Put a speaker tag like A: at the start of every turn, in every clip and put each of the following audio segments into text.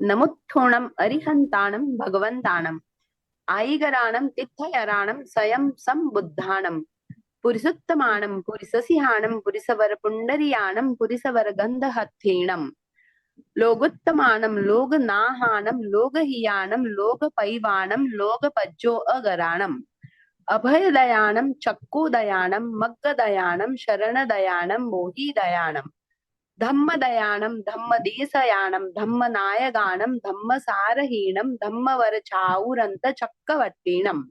A: नमुत्थोणम अरिहंताणम भगवंताणम आईगराणम तिथयराणम स्वयं संबुद्धाणम पुरिसुत्तमाणम पुरिससिहाणम पुरिसवर पुंडरीयाणम पुरिसवर गंधहथेणम लोगुत्तमाणम लोगनाहाणम लोगहियाणम लोगपैवाणम लोगपज्जो अगराणम अभयदयाणम चक्कुदयाणम मग्गदयाणम शरणदयाणम मोहिदयाणम धम्मदयाणम धम्मदेशयाणम धम्मनायगाणम धम्मसारहीणम धम्मवरचाऊरंत चक्रवर्तीणम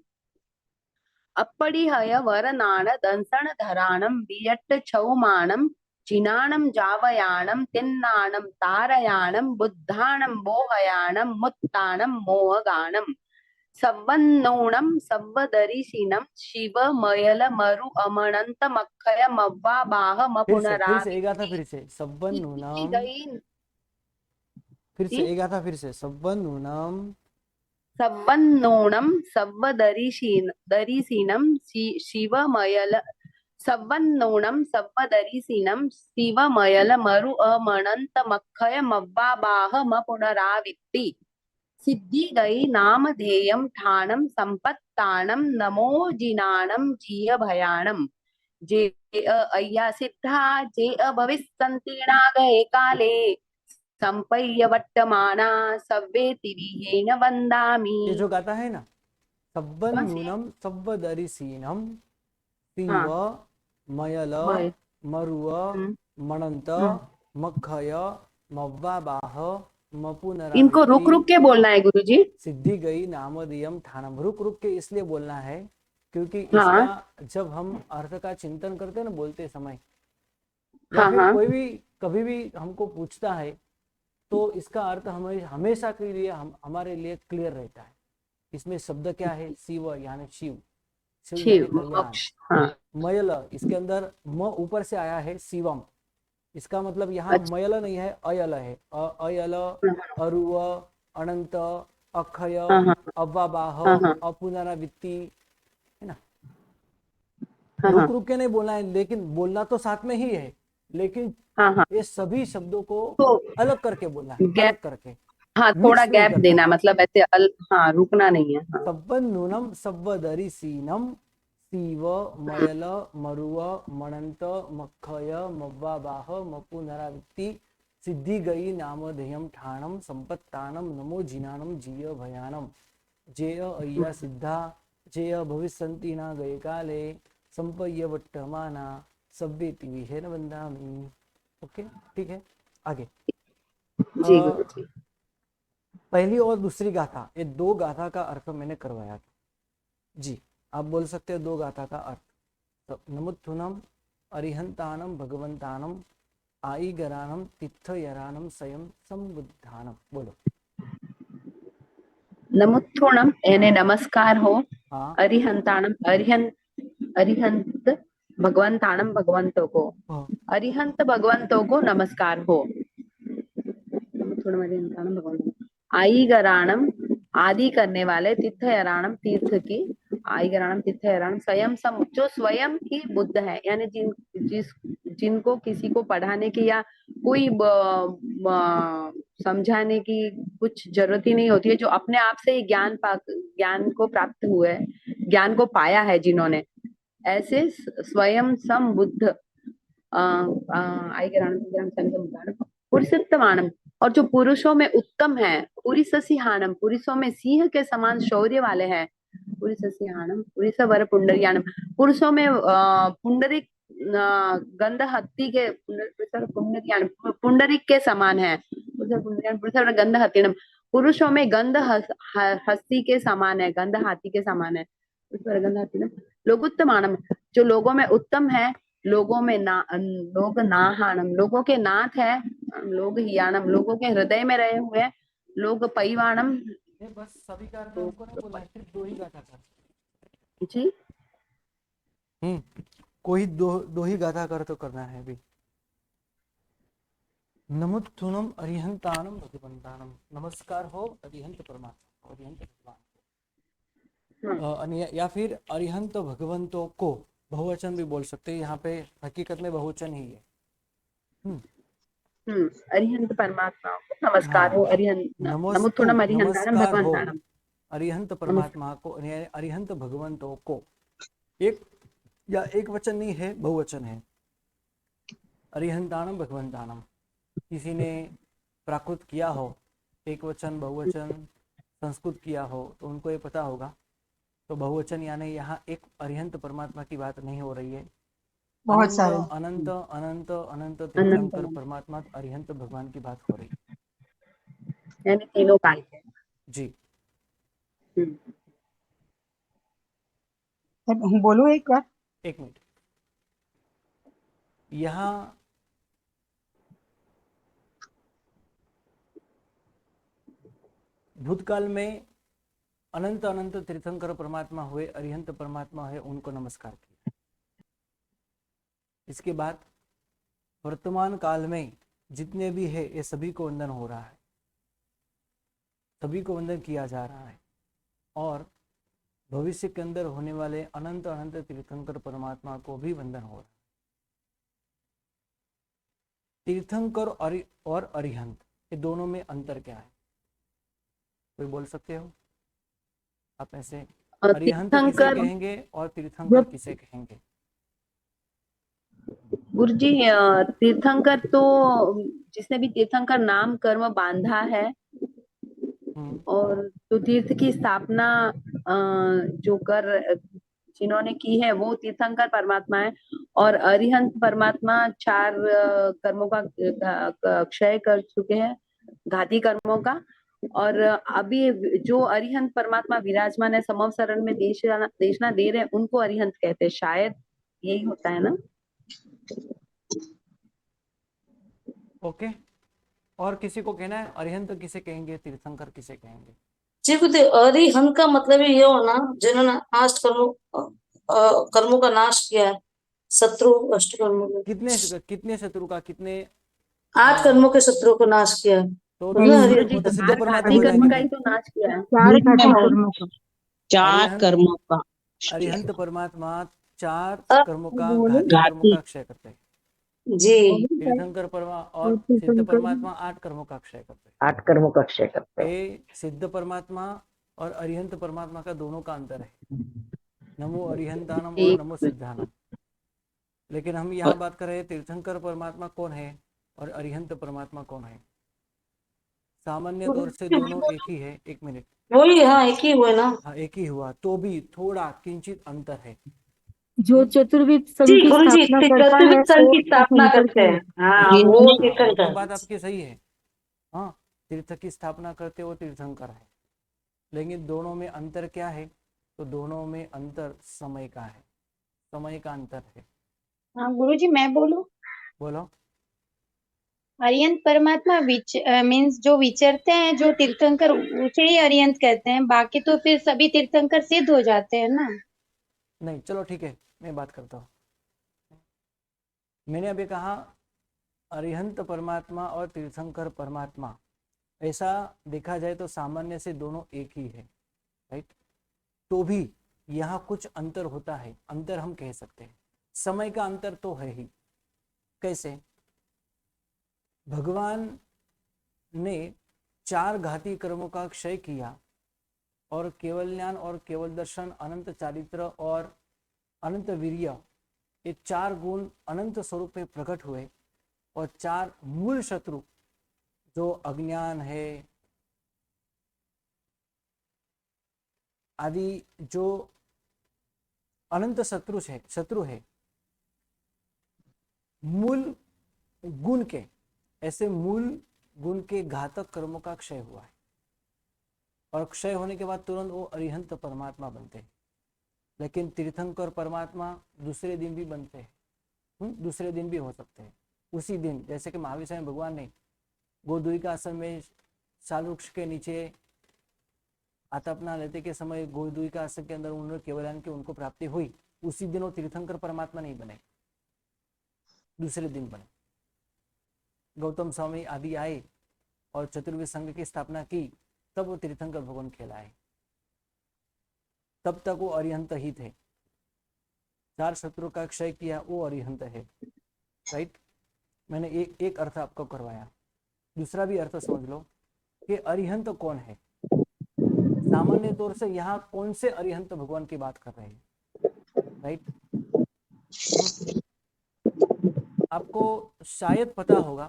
A: अप्पडिहय वरनाण दंसनधराणम वियट्ट चौमाणम चिनाणम जावयाणम तिन्नाणम तारयाणम बुद्धाणम मोहयाणम मुत्ताणम मोहगाणम सव्वन्नोणम सव्वदरिशीनम शिव मयल मरु अमणंत मखय मव्वा बाह
B: फिर से एक गाथा,
A: मपुनराविति
B: फिर से सव्वन्नूनम,
A: गई
B: फिर से एक गाथा, फिर से सव्वन्नूनम
A: सव्वन्नोणम दरिसीनम शिवमयल सव्वन्नोणम सव्वदरिसीनम शिवमयल मरु अमणंत मखय मव्वा बाह मपुनरावित्ति सिद्धि गई नामधेयम ठाणम संपत्ताणम नमो जिनाणम जीय भयाणम जे अय्या सिद्धा जे अभविस्सन्ति नागये काले संपय्य वर्तमाना सव्वे तिरिहेन वंदामि।
B: ये जो गाता है ना,
A: कौन सी?
B: सव्वन्नूनम सव्वदरिसीनम शिव
A: हाँ
B: मयल
A: वही।
B: मरुव
A: हम्म,
B: मणंत
A: हम्म।
B: मखय मव्वा बाह
A: इनको
B: मपुनरावित्ति
A: रुक रुक के बोलना है गुरुजी।
B: सिद्धि गई नामदियम ठाणम। रुक रुक के इसलिए बोलना है क्योंकि
A: हाँ
B: इसका जब हम अर्थ का चिंतन करते हैं ना बोलते समय, या
A: हाँ
B: फिर
A: हाँ
B: कोई भी कभी भी हमको पूछता है, तो इसका अर्थ हमें हमेशा के लिए हमारे लिए क्लियर रहता है। इसमें शब्द क्या है? शिव यानी शिव, शिव यानी
A: शिव
B: कल्याण।
A: मोक्ष। हाँ
B: मयल, इसके अंदर म ऊपर से आया है शिवम, इसका मतलब यहाँ
A: अच्छा।
B: मयल नहीं है, अयल है। अयल, अरुव, अनंत, अक्षय,
A: हाँ हाँ
B: अव्वाबाह,
A: हाँ हाँ
B: अपुनरावित्ति, है ना।
A: हाँ
B: रुक
A: हाँ
B: रुक के नहीं बोलना है, लेकिन बोलना तो साथ में ही है, लेकिन
A: हाँ हाँ
B: ये सभी शब्दों को
A: तो
B: अलग करके बोलना है,
A: गैप।
B: अलग करके,
A: हाँ थोड़ा
B: मिक्स नहीं
A: गैप
B: करना
A: देना,
B: है।
A: मतलब ऐसे हाँ रुकना नहीं है। हाँ
B: सव्वन्नूनम सव्वदरिसीनम शिव मयल मरुव मणंत मखय मव्वा बाह मपुनरावित्ति सिद्धि गई नामधेयम ठाणम संपत्तानम नमो जिनाणम जीय भयानम जेय अय्या सिद्धा जेय भविष्यन्ति न गए काले संपय्य वट्टमाना सव्वेति विहेन वंदामि। ओके, ठीक है, आगे।
A: जी गुरुजी।
B: पहली और दूसरी गाथा, ये दो गाथा का अर्थ मैंने करवाया था जी। आप बोल सकते हो दो गाथा का अर्थ। तो नमुत्थुनम अरिहंतानम भगवंतानम आईगरानम तिथयरानम स्वयं संबुद्धानम। बोलो।
A: नमुत्थोणम यानी नमस्कार हो।
B: हाँ
A: अरिहंताणम अरिहंत भगवंताणम भगवंतों को।
B: हाँ
A: अरिहंत भगवंतों को नमस्कार हो। नमुत्थोणम अरिहंताणम भगवंतों आईगराणम आदि करने वाले तीर्थयराणम तीर्थ की आईगराणम तीर्थयराणम स्वयं सम जो स्वयं ही बुद्ध है, यानी जिनको किसी को पढ़ाने की या कोई समझाने की कुछ जरूरत ही नहीं होती है, जो अपने आप से ही ज्ञान को प्राप्त हुए, ज्ञान को पाया है जिन्होंने, ऐसे स्वयं सम बुद्ध पुरुषोत्तमानम, और जो पुरुषों में उत्तम है, पुरिससिहानम पुरुषों में सिंह के समान शौर्य वाले हैं, पुरिससिहानम पुरिसवर पुंडरीयानम पुरुषों में पुंडरिक गंध हत्ती के पुंडरीयानम पुंडरिक के समान है, पुरुषवर गंध हत्तीनम पुरुषों में गंध हस्ती के समान है, गंध हाथी के समान है, गंध हत्तीनम लोगुत्तमानम जो लोगों में उत्तम है, लोगों में लोग नाहानम लोगों के नाथ है, लोग हियानम लोगों के हृदय में रहे हुए, लोग पैवाणम।
B: ये बस सभी का अर्थ हमको नहीं बोलना है, सिर्फ दो ही गाथा का।
A: जी
B: कोई दो ही गाथा कर तो करना है अभी। नमुत्थुनम अरिहंतानम भगवंतानम, नमस्कार हो अरिहंत परमात्मा, अरिहंत भगवान, या फिर अरिहंत भगवंतों को बहुवचन भी बोल सकते हैं, यहाँ पे हकीकत में बहुवचन ही है।
A: अरिहंत परमात्मा को नमस्कार हो।
B: हाँ,
A: अरिहंत
B: नमोस्तु
A: नमोत्थुनम अरिहंताणम
B: नमस्कार हो
A: भगवंताणम।
B: अरिहंत
A: नमस्कार।
B: परमात्मा को, यानी अरिहंत भगवंतों को। एक या एक वचन नहीं है, बहुवचन है। अरिहंताणम भगवंताणम, किसी ने प्राकृत किया हो, एक वचन बहुवचन संस्कृत किया हो तो उनको ये पता होगा। तो बहुवचन यानी यहाँ एक अरिहंत परमात्मा की बात नहीं हो रही है।
C: बहुत
B: अनंत
C: सारे।
B: अनंत अनंत अनंत
A: अनंत
B: तीर्थंकर
A: अनंत,
B: परमात्मा अरिहंत भगवान की बात हो रही है।
A: यानी तीनों काल के।
B: जी,
A: हम्म,
C: बोलो एक बार।
B: एक मिनट। यहाँ भूतकाल में अनंत अनंत तीर्थंकर परमात्मा हुए, अरिहंत परमात्मा हुए, उनको नमस्कार किया। इसके बाद वर्तमान काल में जितने भी है ये सभी को वंदन हो रहा है, सभी को वंदन किया जा रहा है। और भविष्य के अंदर होने वाले अनंत अनंत तीर्थंकर परमात्मा को भी वंदन हो रहा है। तीर्थंकर और अरिहंत, ये दोनों में अंतर क्या है? कोई बोल सकते हो आप? ऐसे अरिहंत किसे
A: तीर्थंकर
B: कहेंगे और तीर्थंकर किसे कहेंगे?
A: गुरु जी, तीर्थंकर तो जिसने भी तीर्थंकर नाम कर्म बांधा है
B: हम्म,
A: और जो तीर्थ की स्थापना जो कर जिन्होंने की है वो तीर्थंकर परमात्मा है। और अरिहंत परमात्मा चार कर्मों का क्षय कर चुके हैं, घाती कर्मों का। और अभी जो अरिहंत परमात्मा विराजमान है समव शरण में देशना दे रहे हैं, उनको अरिहंत कहते हैं। शायद यही होता है ना।
B: ओके। और किसी को कहना है अरिहंत किसे कहेंगे, तीर्थंकर किसे कहेंगे?
D: जी खुद अरिहंत का मतलब ही ये होना जिन्होंने नाश कर्मों का नाश किया है, शत्रु अष्ट कर्मों के,
B: कितने शत्रु का, कितने
D: 8 कर्मों के शत्रु को नाश किया है,
B: तो
D: उन्हें
A: गुरु
D: हरिहंत
A: जी,
B: वो तो
D: कहते
B: सिद्ध
A: चार
B: परमात्मा
A: घाती
B: हो
A: कर्म का
B: जाएंगे।
A: ही तो नाश किया है।
C: चार घाती कर्मों का।
E: चार
B: अरिहंत
E: कर्मों का
B: अरिहंत परमात्मा चार
D: हैं।
B: कर्मों का, घाती कर्मों
E: घाती।
B: का क्षय करते हैं।
D: जी
B: तीर्थंकर परमा और सिद्ध परमात्मा 8 कर्मों का क्षय करते हैं।
A: 8 कर्मों का क्षय करते हैं।
B: ये सिद्ध परमात्मा और अरिहंत परमात्मा का दोनों का अंतर है। नमो अरिहंतानम और नमो सिद्धानम। लेकिन हम यहाँ बात कर रहे हैं तीर्थंकर परमात्मा कौन है और अरिहंत परमात्मा कौन है। सामान्य तौर से दोनों एक ही है। एक मिनट।
D: वही, हाँ एक ही हुए ना।
B: हाँ, एक ही हुआ तो भी थोड़ा किंचित अंतर है।
C: जो चतुर्विद संघ
D: जी
C: की
D: गुरु जी,
C: स्थापना करता है
D: चतुर्विद संघ
C: वो
D: की स्थापना
C: तीर्थंकर
D: करते
C: की।
D: हैं, हाँ वो
E: जिन्होंने
B: वो तो
D: तीर्थंकर।
B: बात आपकी सही है। हाँ, तीर्थ की स्थापना करते वो तीर्थंकर है। लेकिन दोनों में अंतर क्या है? तो दोनों में अंतर समय का है, समय का अंतर है।
F: हाँ गुरुजी, मैं बोलूं।
B: बोलो।
F: अरिहंत परमात्मा मीन्स जो विचरते हैं, जो तीर्थंकर उसे ही अरिहंत कहते हैं। बाकी तो फिर सभी तीर्थंकर सिद्ध हो जाते हैं ना।
B: नहीं, चलो ठीक है, मैं बात करता हूँ। मैंने अभी कहा अरिहंत परमात्मा और तीर्थंकर परमात्मा, ऐसा देखा जाए तो सामान्य से दोनों एक ही है, राइट। तो भी यहाँ कुछ अंतर होता है। अंतर हम कह सकते हैं, समय का अंतर तो है ही। कैसे? भगवान ने 4 घाती कर्मों का क्षय किया और केवल ज्ञान और केवल दर्शन, अनंत चारित्र और अनंत वीर्य, ये 4 गुण अनंत स्वरूप में प्रकट हुए। और 4 मूल शत्रु जो अज्ञान है आदि, जो अनंत शत्रु है मूल गुण के, ऐसे मूल गुण के घातक कर्मों का क्षय हुआ है। और क्षय होने के बाद तुरंत वो अरिहंत परमात्मा बनते हैं। लेकिन तीर्थंकर परमात्मा दूसरे दिन भी बनते हैं, दूसरे दिन भी हो सकते हैं। उसी दिन, जैसे कि महावीर स्वामी भगवान ने गोदुई का आश्रम में साल वृक्ष के नीचे आतपना लेते के समय गोदुई का आश्रम के अंदर उन्होंने केवलान की उनको प्राप्ति हुई, उसी दिन वो तीर्थंकर परमात्मा नहीं बने, दूसरे दिन बने। गौतम स्वामी आदि आए और चतुर्वेद संघ की स्थापना की, तब वो तीर्थंकर भगवान कहलाए। तब तक वो अरिहंत ही थे। 4 शत्रु का क्षय किया, वो अरिहंत है, राइट। मैंने एक अर्थ आपको करवाया, दूसरा भी अर्थ समझ लो कि अरिहंत कौन है। सामान्य तौर से यहाँ कौन से अरिहंत भगवान की बात कर रहे हैं, राइट। आपको शायद पता होगा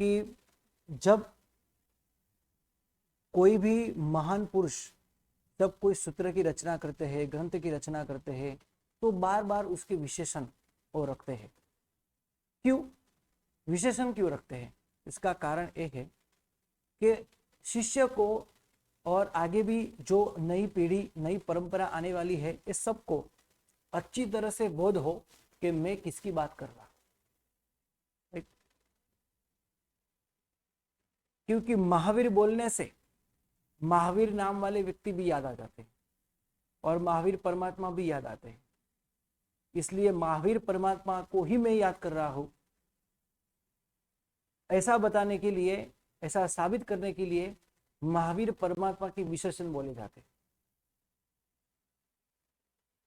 B: कि जब कोई भी महान पुरुष जब कोई सूत्र की रचना करते हैं, ग्रंथ की रचना करते हैं, तो बार बार उसके विशेषण वो रखते हैं। क्यों विशेषण क्यों रखते हैं? इसका कारण एक है कि शिष्य को और आगे भी जो नई पीढ़ी, नई परंपरा आने वाली है, इस सबको अच्छी तरह से बोध हो कि मैं किसकी बात कर रहा हूं। क्योंकि महावीर बोलने से महावीर नाम वाले व्यक्ति भी याद आ जाते हैं और महावीर परमात्मा भी याद आते हैं। इसलिए महावीर परमात्मा को ही मैं याद कर रहा हूं, ऐसा बताने के लिए, ऐसा साबित करने के लिए महावीर परमात्मा के विशेषण बोले जाते हैं।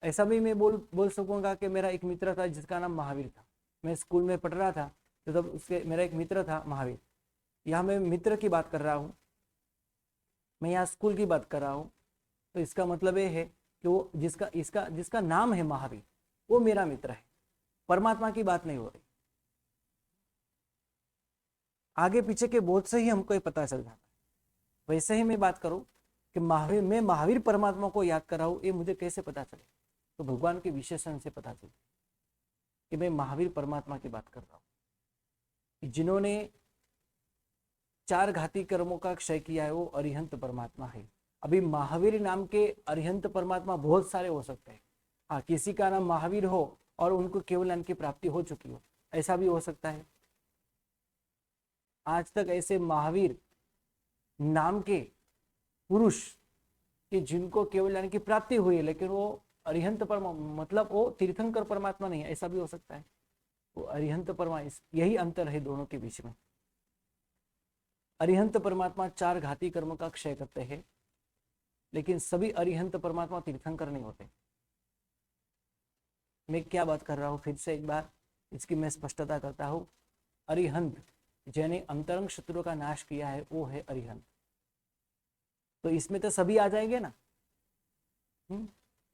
B: ऐसा भी मैं बोल सकूंगा कि मेरा एक मित्र था जिसका नाम महावीर था। मैं स्कूल में पढ़ रहा था तो तब उसके मेरा एक मित्र था महावीर। यहाँ मैं मित्र की बात कर रहा हूँ, मैं यहाँ स्कूल की बात कर रहा हूँ, तो इसका मतलब ये है कि वो जिसका नाम है महावीर, वो मेरा मित्र है। परमात्मा की बात नहीं हो रही। आगे पीछे के बोध से ही हमको ये पता चल जाता है। वैसे ही मैं बात करूं कि मैं महावीर परमात्मा को याद कर रहा हूं, ये मुझे कैसे पता चले? तो भगवान के विशेषण से पता चले कि मैं महावीर परमात्मा की बात कर रहा हूं। जिन्होंने 4 घाती कर्मों का क्षय किया है वो अरिहंत परमात्मा है। अभी महावीर नाम के अरिहंत परमात्मा बहुत सारे हो सकते हैं। हाँ, किसी का नाम महावीर हो और उनको केवल ज्ञान की प्राप्ति हो चुकी हो, ऐसा भी हो सकता है। आज तक ऐसे महावीर नाम के पुरुष कि जिनको केवल ज्ञान की प्राप्ति हुई है, लेकिन वो अरिहंत परमात्मा, मतलब वो तीर्थंकर परमात्मा नहीं है, ऐसा भी हो सकता है। वो अरिहंत परमात्मा, यही अंतर है दोनों के बीच में। अरिहंत परमात्मा 4 घाती कर्म का क्षय करते हैं, लेकिन सभी अरिहंत परमात्मा तीर्थंकर नहीं होते। मैं क्या बात कर रहा हूँ, फिर से एक बार इसकी मैं स्पष्टता करता हूँ। अरिहंत जिन्हें अंतरंग शत्रुओं का नाश किया है वो है अरिहंत। तो इसमें तो सभी आ जाएंगे ना।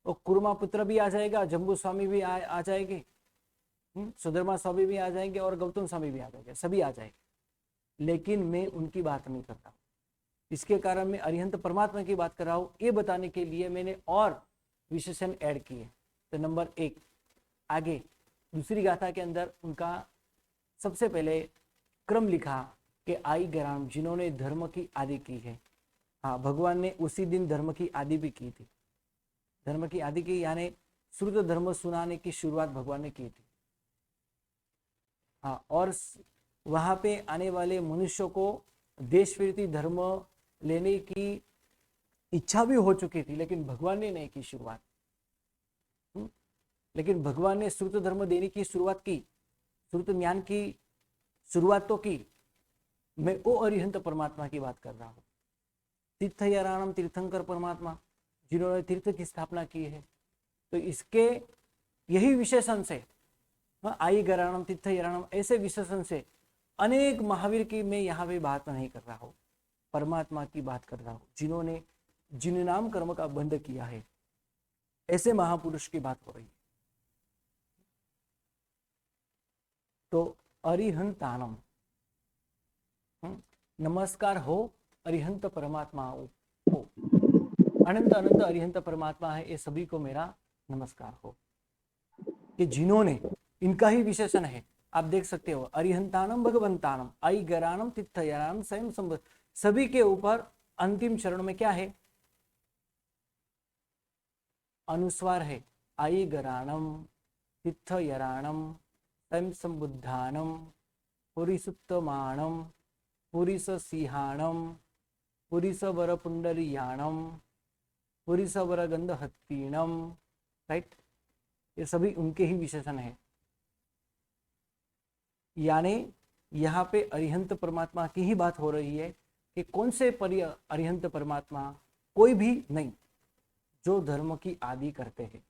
B: और कुर्मा पुत्र भी आ जाएगा, जम्बू स्वामी भी आ जाएंगे, सुधर्मा स्वामी भी आ जाएंगे और गौतम स्वामी भी आ जाएंगे, सभी आ जाएंगे। लेकिन मैं उनकी बात नहीं करता हूँ। इसके कारण मैं अरिहंत परमात्मा की बात कर रहा हूँ। ये बताने के लिए मैंने और विशेषण ऐड किए। तो नंबर 1, आगे दूसरी गाथा के अंदर उनका सबसे पहले क्रम लिखा कि आई गराम, जिन्होंने धर्म की आदि की है। हाँ, भगवान ने उसी दिन धर्म की आदि भी की थी। धर्म की आदि की यानी श्रुत धर्म सुनाने की शुरुआत भगवान ने की थी। हाँ, और वहां पे आने वाले मनुष्यों को देश विरोधी धर्म लेने की इच्छा भी हो चुकी थी, लेकिन भगवान ने नहीं की शुरुआत। लेकिन भगवान ने श्रुत धर्म देने की शुरुआत की, श्रुत ज्ञान की शुरुआत तो की। मैं वो अरिहंत परमात्मा की बात कर रहा हूँ। तीर्थयाराणम, तीर्थंकर परमात्मा, जिन्होंने तीर्थ की स्थापना की है। तो इसके यही विशेषण से, आई गराणम, तीर्थयाराणम, ऐसे विशेषण से अनेक महावीर की मैं यहाँ पे बात नहीं कर रहा हूँ, परमात्मा की बात कर रहा हूँ, जिन्होंने जिन नाम कर्म का बंध किया है, ऐसे महापुरुष की बात हो रही है। तो अरिहंतानम, नमस्कार हो अरिहंत परमात्मा हो, अनंत अनंत अरिहंत परमात्मा है, ये सभी को मेरा नमस्कार हो। कि जिन्होंने, इनका ही विशेषण है, आप देख सकते हो, अरिहंतानम भगवंतानम, आई गरानम तीर्थयाराम स्वयं संबद्ध, सभी के ऊपर अंतिम चरण में क्या है? अनुस्वार है। आई गरानम तीर्थयाराणम स्वयं संबुद्धानम पुरीसुत्तमाणम पुरीस सिंहाणम पुरीस वर पुंडरीयाणम पुरीस वर गंधहत्तीणम, राइट। ये सभी उनके ही विशेषण है। यानी यहाँ पे अरिहंत परमात्मा की ही बात हो रही है कि कौन से अरिहंत परमात्मा? कोई भी नहीं, जो धर्म की आदि करते हैं,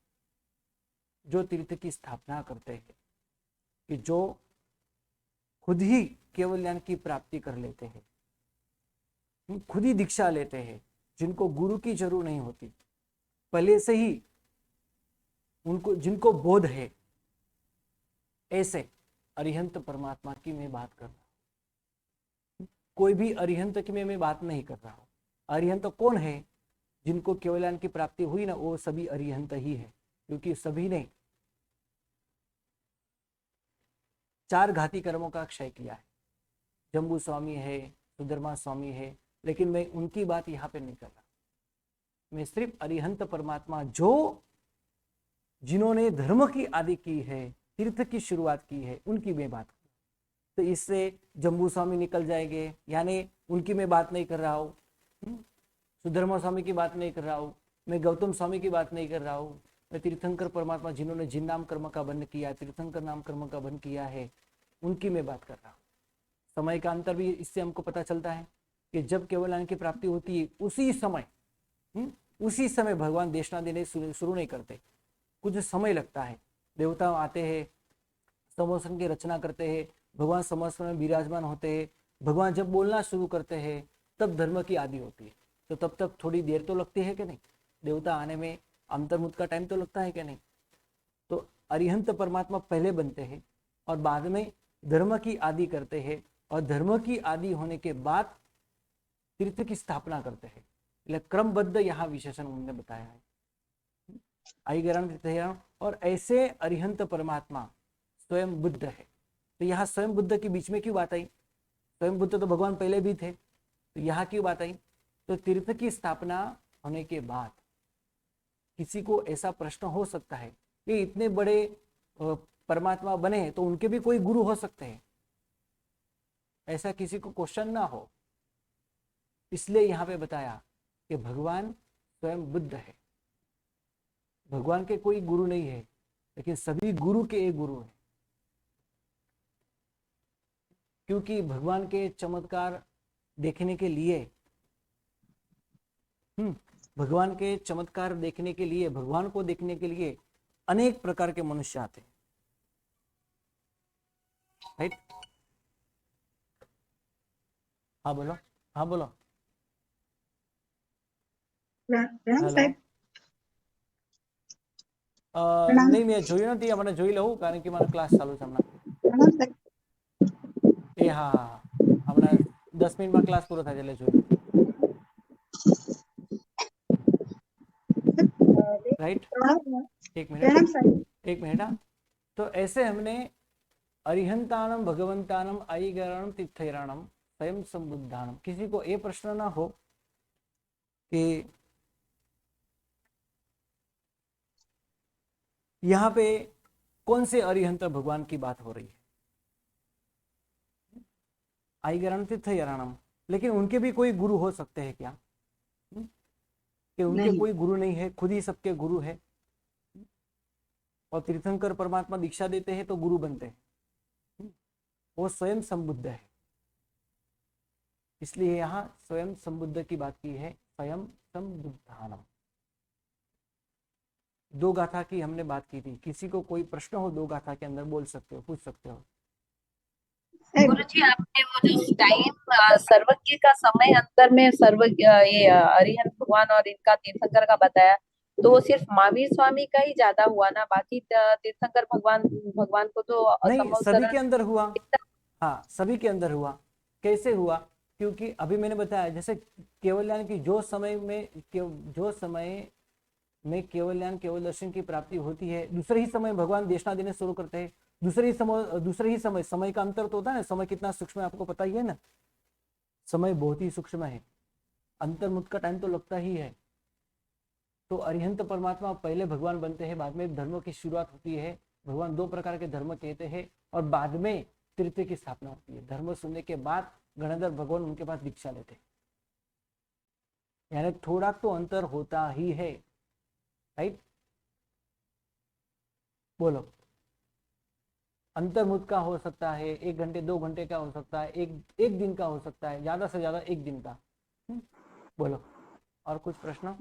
B: जो तीर्थ की स्थापना करते हैं, कि जो खुद ही केवल ज्ञान की प्राप्ति कर लेते हैं, खुद ही दीक्षा लेते हैं, जिनको गुरु की जरूरत नहीं होती, पहले से ही उनको जिनको बोध है, ऐसे अरिहंत परमात्मा की मैं बात कर रहा हूं। कोई भी अरिहंत की मैं बात नहीं कर रहा हूं। अरिहंत कौन है? जिनको केवल ज्ञान की प्राप्ति हुई ना, वो सभी अरिहंत ही है, क्योंकि सभी ने 4 घाती कर्मों का क्षय किया है। जम्बू स्वामी है, सुधर्मा स्वामी है, लेकिन मैं उनकी बात यहाँ पे नहीं कर रहा। मैं सिर्फ अरिहंत परमात्मा जिन्होंने धर्म की आदि की है, तीर्थ की शुरुआत की है, उनकी मैं बात कर रहा हूं। तो इससे जम्बू स्वामी निकल जाएंगे, यानी उनकी मैं बात नहीं कर रहा हूँ, सुधर्मा स्वामी की बात नहीं कर रहा हूँ, मैं गौतम स्वामी की बात नहीं कर रहा हूँ, मैं तीर्थंकर परमात्मा जिन्होंने जिन नाम कर्म का बंध किया, तीर्थंकर नाम कर्म का बंध किया है, उनकी मैं बात कर रहा हूँ। समय का अंतर भी इससे हमको पता चलता है कि जब केवल ज्ञान की प्राप्ति होती है, उसी समय भगवान देशना देने शुरू नहीं करते, कुछ समय लगता है। देवता आते हैं, समोसन की रचना करते हैं, भगवान समोसन में विराजमान होते हैं, भगवान जब बोलना शुरू करते हैं तब धर्म की आदि होती है। तो तब तक थोड़ी देर तो लगती है कि नहीं? देवता आने में अंतर्मुख का टाइम तो लगता है कि नहीं? तो अरिहंत परमात्मा पहले बनते हैं और बाद में धर्म की आदि करते हैं, और धर्म की आदि होने के बाद तीर्थ की स्थापना करते हैं। એટલે क्रमबद्ध यहाँ विशेषण उन्होंने बताया है। और ऐसे अरिहंत परमात्मा स्वयं बुद्ध है। तो यहाँ स्वयं बुद्ध के बीच में क्यों बात आई? स्वयं बुद्ध तो भगवान पहले भी थे, तो यहाँ क्यों बात आई? तो तीर्थ की स्थापना होने के बाद किसी को ऐसा प्रश्न हो सकता है कि इतने बड़े परमात्मा बने तो उनके भी कोई गुरु हो सकते हैं, ऐसा किसी को क्वेश्चन ना हो, इसलिए यहाँ पे बताया कि भगवान स्वयं बुद्ध है। भगवान के कोई गुरु नहीं है, लेकिन सभी गुरु के एक गुरु है, क्योंकि भगवान के चमत्कार देखने के लिए भगवान के चमत्कार देखने के लिए, भगवान को देखने के लिए अनेक प्रकार के मनुष्य आते हैं, राइट? हाँ बोलो, हाँ बोलो।
C: સાહેબ
B: નહીં, મેં જોયું નથી, હમણાં જોઈ લઉં, કારણ કે મારો ક્લાસ ચાલુ છે હમણાં. એ હા હા હા, હમણાં 10 મિનિટમાં ક્લાસ પૂરો થાય છે એટલે જોઈ લઉં. राइट, एक मिनट हाँ। तो ऐसे हमने अरिहंतानम भगवंतानम अयिगरणम तीर्थैरणम स्वयं संबुद्धानम। किसी को ये प्रश्न ना हो कि यहाँ पे कौन से अरिहंत भगवान की बात हो रही है? अयिगरण तीर्थैरणम, लेकिन उनके भी कोई गुरु हो सकते हैं क्या? कि उनके
C: नहीं।
B: कोई गुरु नहीं है, खुद ही सबके गुरु है। और तीर्थंकर परमात्मा दीक्षा देते हैं तो गुरु बनते हैं, वो स्वयं संबुद्ध है। इसलिए यहाँ स्वयं संबुद्ध की बात की है, स्वयं संबुद्धानम। 2 गाथा की हमने बात की थी। किसी को कोई प्रश्न हो 2 गाथा के अंदर बोल सकते हो, पूछ सकते हो।
A: गुरुजी, आपने वो जो टाइम सर्वज्ञ का समय अंतर में सर्वज्ञ ये अरिहंत भगवान और इनका तीर्थंकर का बताया, तो वो सिर्फ महावीर स्वामी का ही ज्यादा हुआ ना, बाकी तीर्थंकर भगवान को तो
B: नहीं, सभी के
A: समवसरण
B: अंदर हुआ। हाँ, सभी के अंदर हुआ। कैसे हुआ? क्योंकि अभी मैंने बताया, जैसे केवल ज्ञान की जो समय में केवल ज्ञान केवल दर्शन की प्राप्ति होती है, दूसरे ही समय भगवान देशना देने शुरू करते हैं। दूसरे ही समय का अंतर तो होता है ना। समय कितना सूक्ष्म है आपको पता ही है ना, समय बहुत ही सूक्ष्म है, अंतर्मुख का टाइम तो लगता ही है। तो अरिहंत परमात्मा पहले भगवान बनते हैं, बाद में धर्म की शुरुआत होती है। भगवान 2 प्रकार के धर्म कहते हैं, और बाद में तीर्थ की स्थापना होती है। धर्म सुनने के बाद गणधर भगवान उनके पास दीक्षा लेते हैं, यानी थोड़ा तो अंतर होता ही है, राइट? बोलो। अंतर्मुख का हो सकता है 1 घंटे 2 घंटे का हो सकता है, एक दिन का हो सकता है, ज्यादा से ज्यादा 1 दिन का। बोलो, और कुछ प्रश्न?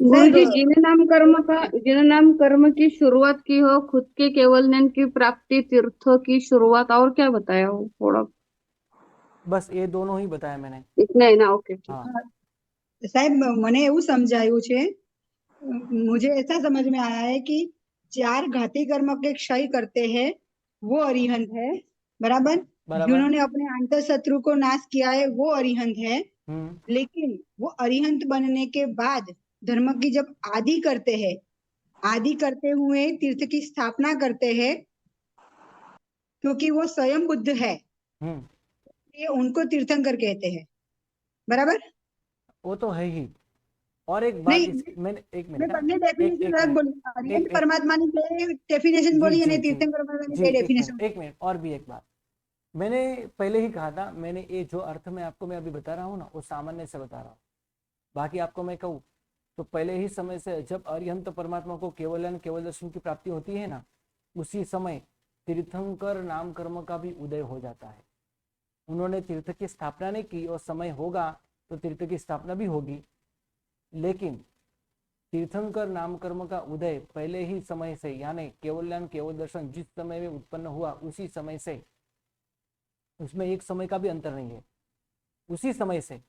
A: गुरु जी,
D: साहब
A: जिन्हें नाम कर्म की शुरुआत की हो, खुद के केवल ज्ञान की प्राप्ति, तीर्थ की शुरुआत, और क्या बताया हो थोड़ा?
B: बस ये दोनों ही बताया मैंने।
A: इतना है ना? ओके, ठीक।
B: हाँ
C: સાહેબ મને એવું સમજાયું છે, मुझे ऐसा समझ में आया है कि 4 घाती कर्म के क्षय करते हैं वो अरिहंत है, बराबर।
B: बराबर।
C: जिन्होंने अपने अंतर शत्रु को नाश किया है वो अरिहंत है।
B: हम्म
C: लेकिन वो अरिहंत बनने के बाद धर्म की जब आदि करते हैं, आदि करते हुए तीर्थ की स्थापना करते हैं, क्योंकि वो स्वयं बुद्ध है,
B: हम्म
C: ये उनको तीर्थंकर कहते हैं, बराबर।
B: वो तो है ही। और एक बात
C: नहीं,
B: मैंने एक
C: मैं
B: मिनट
C: બંને
B: एक
C: डेफिनेशन
B: एक
C: अलग
B: मिनट
C: बोली, અરિહંત
B: एक
C: પરમાત્માની બે ડેફિનેશન
B: जी
C: બોલી
B: जी
C: અને
B: जी
C: તીર્થંકર પરમાત્માની
B: जी
C: બે
B: एक
C: डेफिनेशन।
B: मिनट एक मिनट और भी एक बात। मैंने पहले ही कहा था, मैंने ये जो अर्थ मैं आपको मैं अभी बता रहा हूँ ना, वो सामान्य से बता रहा हूँ। बाकी आपको मैं कहूँ तो पहले ही समय से जब अरिहंत परमात्मा को केवल केवल दर्शन की प्राप्ति होती है ना, उसी समय तीर्थंकर नाम कर्म का भी उदय हो जाता है। उन्होंने तीर्थ की स्थापना नहीं की और समय होगा तो तीर्थ की स्थापना भी होगी, लेकिन तीर्थंकर नाम कर्म का उदय पहले ही समय से, यानी केवल्यान केवल दर्शन जिस समय में उत्पन्न हुआ उसी समय से, उसमें एक समय का भी अंतर नहीं है, उसी समय से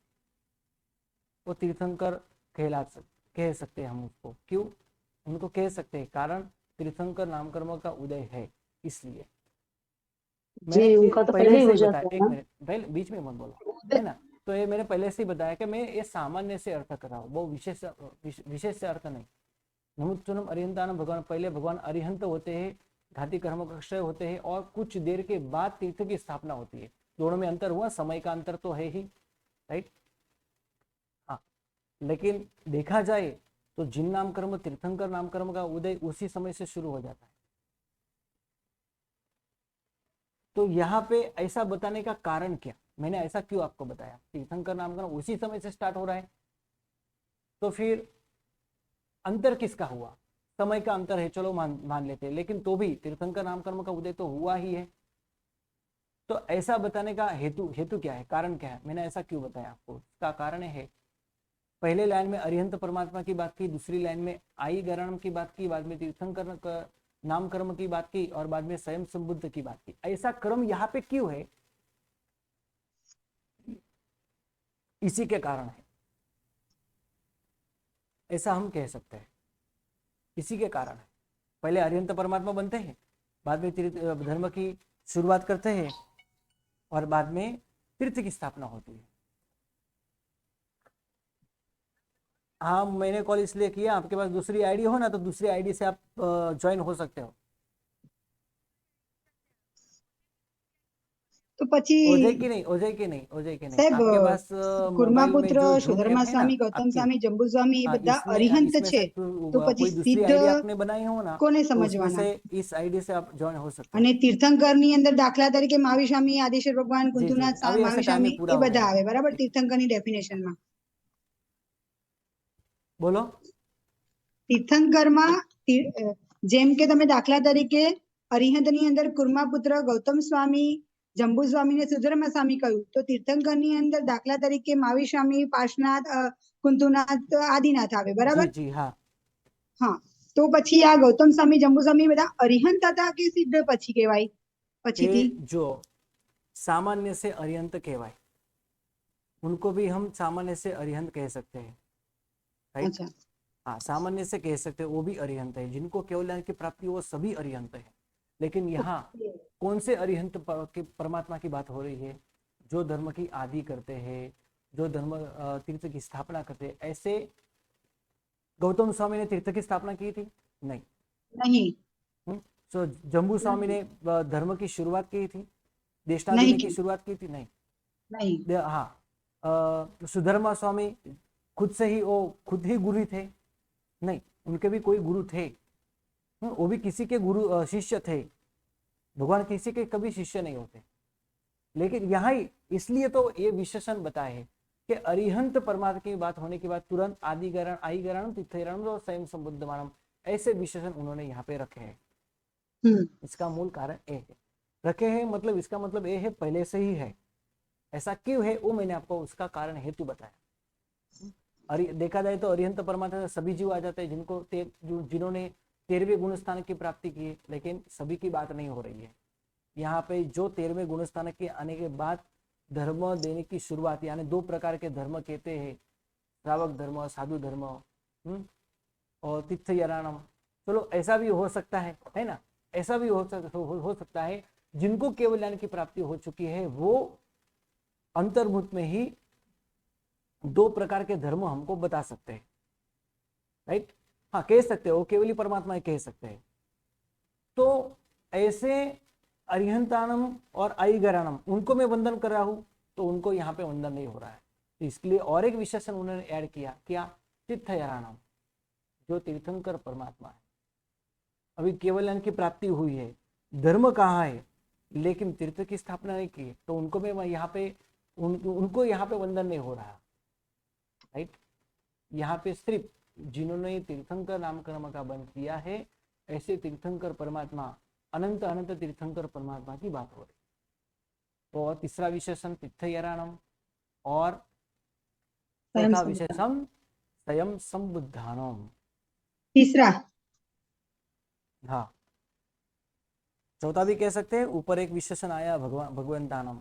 B: वो तीर्थंकर कह सकते हैं हम उसको। क्यों उनको कह सकते हैं? कारण तीर्थंकर नाम कर्म का उदय है, इसलिए मैंने
D: जी
B: ये
D: उनका तो
B: पहले
D: पहले ही
B: से
D: हो
B: ही
D: जाता
B: बताया।
D: है
B: एक
D: ना।
B: मिनट, पहले बीच में मत बोलो, है ना। तो ये मैंने पहले से ही बताया कि मैं ये सामान्य से अर्थ कर रहा हूँ, वो विशेष से अर्थ नहीं। नमुत्तुनम अरिहंतानम, भगवान पहले भगवान अरिहंत होते हैं, घाती कर्म का क्षय होते हैं और कुछ देर के बाद तीर्थ की स्थापना होती है। दोनों में अंतर हुआ, समय का अंतर तो है ही, राइट। हाँ, लेकिन देखा जाए तो जिन नाम कर्म, तीर्थंकर नाम कर्म का उदय उसी समय से शुरू हो जाता है। तो यहाँ पे ऐसा बताने का कारण क्या, मैंने ऐसा क्यों आपको बताया? तीर्थंकर नाम कर्म उसी समय से स्टार्ट हो रहा है, तो फिर अंतर किसका हुआ? समय का अंतर है, चलो मान लेते हैं, लेकिन तो भी तीर्थंकर नाम कर्म का उदय तो हुआ ही है। तो ऐसा बताने का हेतु क्या है, कारण क्या है, मैंने ऐसा क्यों बताया आपको? इसका कारण है, पहले लाइन में अरिहंत परमात्मा की बात की, दूसरी लाइन में आई गरणम की बात की, बाद में तीर्थंकर नाम कर्म की बात की और बाद में स्वयं संबुद्ध की बात की। ऐसा क्रम यहाँ पे क्यों है? इसी के कारण है, ऐसा हम कह सकते हैं, इसी के कारण है। पहले अरिहंत परमात्मा बनते हैं, बाद में धर्म की शुरुआत करते हैं और बाद में तीर्थ की स्थापना होती है। हाँ, मैंने कॉल इसलिए किया, आपके पास दूसरी आईडी हो ना तो दूसरी आईडी से आप ज्वाइन हो सकते हो।
C: તો પછી
B: ओजय की नहीं
C: સાહેબ
B: आपके पास मोबाइल में
C: કુર્માપુત્ર,
B: जो जूम
C: સુધર્મા
B: ऐप है ना
C: સ્વામી, ગૌતમ
B: आपके,
C: સ્વામી, જંબુ સ્વામી એ બધા અરિહંત
B: इसमें
C: છે,
B: से
C: તો પછી
B: कोई दूसरी
C: સિદ્ધ
B: आईडी आपने बनाई हो ना
C: કોને
B: तो उसमें
C: સમજવાના?
B: से इस आईडी से आप ज्वाइन हो सकते हो।
C: અને તીર્થંકરની અંદર દાખલા તરીકે મહાવીર સ્વામી, આદેશ્વર ભગવાન,
B: जी जी,
C: કુંતુનાથ
B: अभी ऐसे
C: મહાવીર
B: टाइम ही
C: સ્વામી
B: पूरा
C: એ
B: हो
C: બધા
B: गया
C: આવે, બરાબર,
B: है।
C: તીર્થંકરની ડેફિનેશનમાં।
B: बोलो।
C: તીર્થંકરમાં જેમ કે તમે દાખલા તરીકે અરિહંતની અંદર કુર્માપુત્ર, ગૌતમ સ્વામી, જંબુ સ્વામી ને સુધર્મા સ્વામી કહ્યું, તો તીર્થંકરની અંદર દાખલા તરીકે મહાવીર સ્વામી, પાર્શ્વનાથ, કુંતુનાથ, આદિનાથ આવે,
B: जी
C: બરાબર।
B: जी हाँ,
C: હા, તો પછી આ ગૌતમ સ્વામી, જંબુ સ્વામી બધા અરિહંત હતા કે સિદ્ધ પછી કહેવાય પછીથી?
B: ये जो सामान्य से अरिहंत कहवाय, उनको भी हम सामान्य से अरिहंत कह सकते हैं, राइट।
C: અચ્છા,
B: हाँ, सामान्य से कह सकते हैं, वो भी अरिहंत है। जिनको केवल ज्ञान की प्राप्ति वो सभी अरिहंत है। लेकिन यहाँ कौन से अरिहंत परमात्मा की बात हो रही है? जो धर्म की आदि करते हैं, जो धर्म तीर्थ की स्थापना करते हैं। ऐसे गौतम स्वामी ने तीर्थ की स्थापना की थी? नहीं।
C: નહીં
B: तो जम्बू स्वामी ने धर्म की शुरुआत की थी, देशना
C: नहीं
B: देने की
C: की।
B: शुरुआत की थी? नहीं।
C: નહીં
B: हाँ, सुधर्मा स्वामी खुद से ही वो खुद ही गुरु थे? नहीं, उनके भी कोई गुरु थे, वो भी किसी के गुरु शिष्य थे। भगवान किसी के कभी शिष्य नहीं होते। लेकिन यहाँ ही इसलिए तो ये विशेषण बताए है कि अरिहंत परमात्मा की बात होने के बाद तुरंत आदिगरण, आईगरण, तीर्थगरण और स्वयं संबुद्ध मानम, ऐसे विशेषण उन्होंने यहाँ पे रखे हैं। इसका मूल कारण ये है, रखे हैं मतलब इसका मतलब ये है पहले से ही है। ऐसा क्यों है वो मैंने आपको उसका कारण हेतु बताया। देखा जाए तो अरिहंत परमात्मा में सभी जीव आ जाते हैं जिन्होंने 13वें गुण स्थान की प्राप्ति की है, लेकिन सभी की बात नहीं हो रही है। यहाँ पे जो 13वें गुण स्थान के आने के बाद धर्म देने की शुरुआत, यानी 2 प्रकार के धर्म कहते हैं, श्रावक धर्म, साधु धर्म, और तीर्थयारायणम। चलो ऐसा भी हो सकता है ना, ऐसा भी हो सकता है जिनको केवल ज्ञान की प्राप्ति हो चुकी है वो अंतर्मुख में ही 2 प्रकार के धर्म हमको बता सकते हैं, राइट। हाँ, कह सकते हो, वो केवली परमात्मा ही कह सकते हैं। तो ऐसे अरिहंतानम और आईगरानम, उनको मैं वंदन कर रहा हूं तो उनको यहाँ पे वंदन नहीं हो रहा है। तो इसलिए और एक विशेषण उन्होंने ऐड किया, क्या? तीर्थयारायणम, जो तीर्थंकर परमात्मा है। अभी केवल ज्ञान की प्राप्ति हुई है, धर्म कहाँ है, लेकिन तीर्थ की स्थापना नहीं की, तो उनको मैं यहाँ पे उनको यहाँ पे वंदन नहीं हो रहा, राइट। यहाँ पे सिर्फ जिन्होंने तीर्थंकर नामकर्म का बंद किया है, ऐसे तीर्थंकर परमात्मा, अनंत अनंत तीर्थंकर परमात्मा की बात हो रही। तो तीसरा विशेषण तीर्थयारायणम, और चौथा विशेषण स्वयं संबुद्धानम।
C: तीसरा,
B: हाँ, चौथा भी कह सकते हैं। ऊपर एक विशेषण आया भगवंतानम।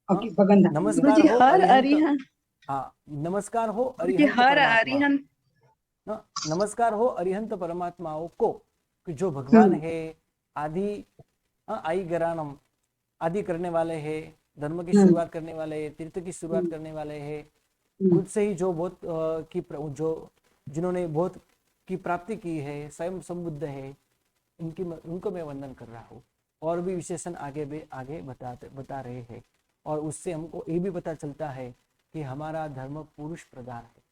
C: ओके, भगवान।
B: नमस्कार
A: गुरुजी
B: हो
A: हर
B: अरिहंत,
A: अरिहंत,
B: हाँ, नमस्कार हो
A: गुरुजी
B: अरिहंत
A: हर
B: परमात्मा,
A: अरिहंत,
B: नमस्कार हो अरिहंत परमात्माओं को, कि जो भगवान है, आदि आई गरानम, आदि करने वाले हैं, धर्म की शुरुआत करने वाले हैं, तीर्थ की शुरुआत करने वाले हैं, खुद से ही जो बहुत जिन्होंने बहुत की प्राप्ति की है, स्वयं संबुद्ध है, उनको मैं वंदन कर रहा हूँ। और भी विशेषण आगे बता रहे हैं, और उससे हमको ये भी पता चलता है कि हमारा धर्म पुरुष प्रधान है।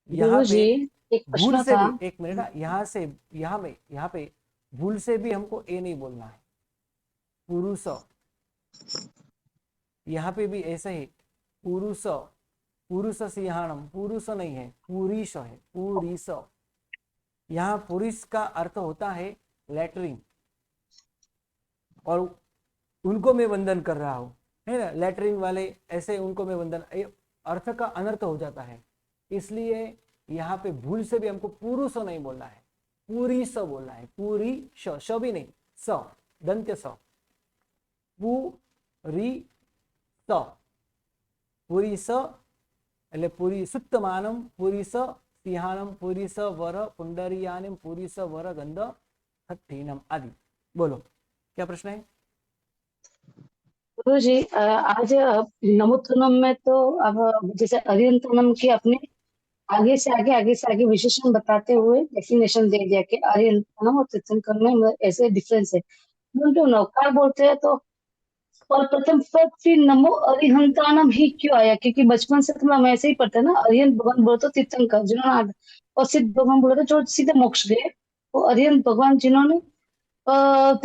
B: यहाँ पे
D: एक
B: भूल
D: प्रश्न
B: से
D: था।
B: भी, एक मिनट, यहाँ पे भूल से भी हमको ए नहीं बोलना है, पुरुष। यहाँ पे भी ऐसे ही पुरुष सिंहाणम, पुरुष नहीं है, पुरीश है, पुरीश। यहाँ पुरुष का अर्थ होता है लैटरिन, और उनको मैं वंदन कर रहा हूँ, है ना, लैटरिन वाले, ऐसे उनको मैं वंदन, अर्थ का अनर्थ हो जाता है। इसलिए यहाँ पे भूल से भी हमको पुरुष नहीं बोलना है, पूरी स बोलना है, पूरी श भी नहीं, स दंत्य स, पूरी स, पूरी स એટલે પૂરી સુત્તમાનમ પૂરી સ સિંહાનમ પૂરી સ વર પુંડરીયાનમ પૂરી સ વર ગંધ હઠ્ઠીનમ आदि। बोलो क्या प्रश्न है?
D: गुरु जी, आज नमोत्तनम में तो अब जैसे अरिहंतनम की अपने आगे से आगे विशेषण बताते हुए डेफिनेशन दे दिया कि अरिहंतनम और तीर्थंकर में ऐसे डिफरेंस है। परंतु नौकार बोलते हैं तो और प्रथम पद फिर नमो अरिहंतानम ही क्यों आया? क्योंकि बचपन से तो हम ऐसे ही पढ़ते हैं ना, अरिहंत भगवान बोलो तो तीर्थंकर जिन्होंने, और सिद्ध भगवान बोलो तो जो सीधे मोक्ष गए, वो अरिहंत भगवान जिन्होंने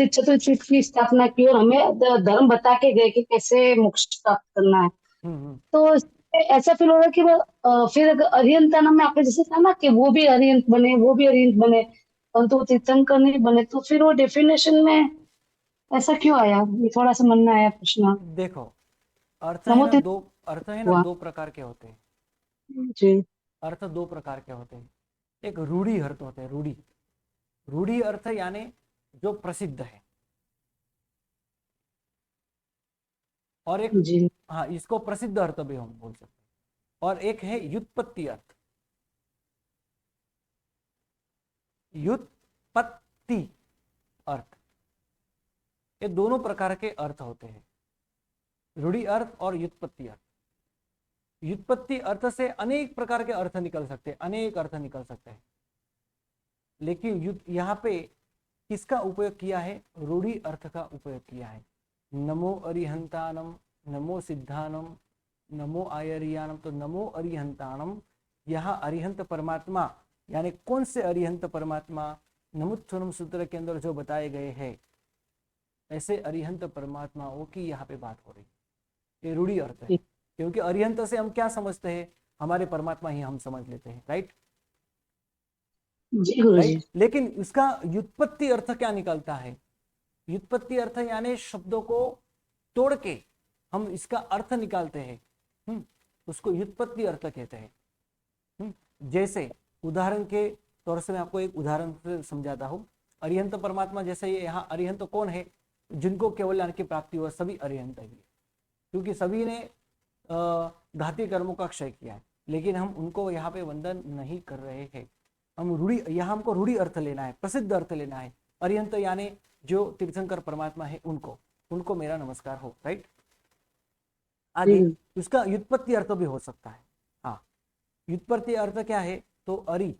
D: चतुर्थ की स्थापना की और हमें धर्म बता के गए कि कैसे मोक्ष प्राप्त करना है। तो ऐसा फील हो रहा है कि फिर अरिहंतानम में आपने जैसे कहा ना कि वो भी अरिहंत बने, वो भी अरिहंत बने, परंतु वो तीर्थंकर नहीं बने, तो फिर वो डेफिनेशन में ऐसा क्यों आया? ये थोड़ा सा मन में आया प्रश्न।
B: देखो, अर्थ है ना दो, अर्थ है ना दो प्रकार के होते हैं
D: जी।
B: अर्थ 2 प्रकार के होते हैं। एक रूढ़ी अर्थ होते हैं, रूढ़ी अर्थ यानी जो प्रसिद्ध है, और एक
D: जी।
B: हाँ, इसको प्रसिद्ध अर्थ भी हम बोल सकते हैं। और एक है व्युत्पत्ति अर्थ, व्युत्पत्ति अर्थ, ये दोनों प्रकार के अर्थ होते हैं, रूढ़ी अर्थ और व्युत्पत्ति अर्थ। व्युत्पत्ति अर्थ से अनेक प्रकार के अर्थ निकल सकते हैं, अनेक अर्थ निकल सकते हैं, लेकिन यहाँ पे किसका उपयोग किया है? रूढ़ी अर्थ का उपयोग किया है। नमो अरिहंतानम, नमो सिद्धानम, नमो आयरियानम। तो नमो अरिहंतानम, यहाँ अरिहंत परमात्मा, यानी कौन से अरिहंत परमात्मा? नमोत्थनम सूत्र के अंदर जो बताए गए हैं, ऐसे अरिहंत परमात्माओं की यहाँ पे बात हो रही है। ये रूढ़ी अर्थ है, क्योंकि अरिहंत से हम क्या समझते हैं? हमारे परमात्मा ही हम समझ लेते हैं, राइट?
D: जी गुरु जी।
B: लेकिन इसका व्युत्पत्ति अर्थ क्या निकलता है? व्युत्पत्ति अर्थ यानी शब्दों को तोड़ के हम इसका अर्थ निकालते हैं। उसको व्युत्पत्ति अर्थ कहते हैं। जैसे उदाहरण के तौर से मैं आपको एक उदाहरण से समझाता हूँ। अरिहंत परमात्मा जैसे ये यहाँ अरिहंत कौन है? जिनको केवल ज्ञान की प्राप्ति हुआ सभी अरिहंत है, क्योंकि सभी ने घाती कर्मों का क्षय किया है, लेकिन हम उनको यहाँ पे वंदन नहीं कर रहे हैं। हम रूढ़ी, यहाँ हमको रूढ़ी अर्थ लेना है, प्रसिद्ध अर्थ लेना है। अरिहंत यानी जो तीर्थंकर परमात्मा है उनको मेरा नमस्कार हो, राइट। आगे उसका व्युत्पत्ति अर्थ भी हो सकता है। हाँ, व्युत्पत्ति अर्थ क्या है? तो अरि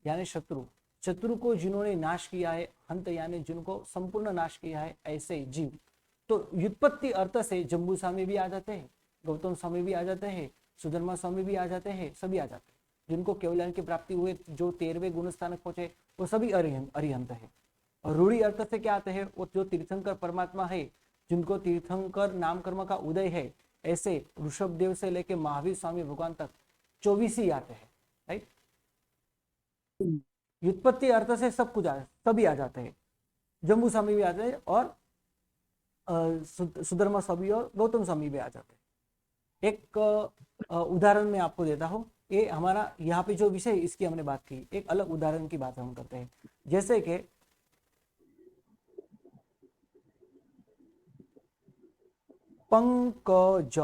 B: यानी शत्रु को जिन्होंने नाश किया है, हंत यानी जिनको संपूर्ण नाश किया है, ऐसे जीव। तो व्युत्पत्ति अर्थ से जम्बू स्वामी भी आ जाते हैं, गौतम स्वामी भी आ जाते हैं, सुधर्मा स्वामी भी आ जाते हैं, सभी आ जाते हैं। जिनको केवल ज्ञान की प्राप्ति हुए, जो 13वें गुण स्थानक पहुंचे, वो सभी अरिहंत है। और रूढ़ी अर्थ से क्या आते हैं? वो जो तीर्थंकर परमात्मा है, जिनको तीर्थंकर नाम कर्म का उदय है, ऐसे ऋषभ देव से लेके महावीर स्वामी भगवान तक 24 ही आते हैं, राइट। व्युत्पत्ति अर्थ से सब कुछ सभी आ जाते हैं। जम्बू स्वामी भी आते हैं और सुधर्मा स्वामी और गौतम स्वामी भी आ जाते हैं। एक उदाहरण मैं आपको देता हूँ। ये हमारा यहाँ पे जो विषय इसकी हमने बात की, एक अलग उदाहरण की बात हम करते हैं। जैसे कि पंकज,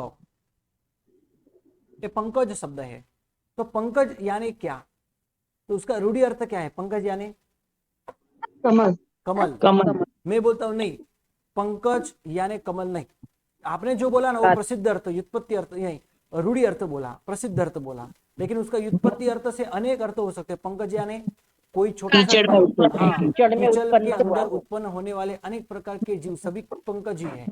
B: ये पंकज शब्द है। तो पंकज यानी क्या? तो उसका रूढ़ी अर्थ क्या है? पंकज यानी
D: कमल।
B: कमल। मैं बोलता हूं नहीं, पंकज यानी कमल नहीं। आपने जो बोला ना वो प्रसिद्ध अर्थ, व्युत्पत्ति अर्थ नहीं, रूढ़ी अर्थ बोला, प्रसिद्ध अर्थ बोला, लेकिन उसका व्युत्पत्ति अर्थ से अनेक अर्थ हो सकते हैं। पंकज यानी कोई छोटा सा कीचड़ के अंदर उत्पन्न होने वाले अनेक प्रकार के जीव, सभी पंकज ही है।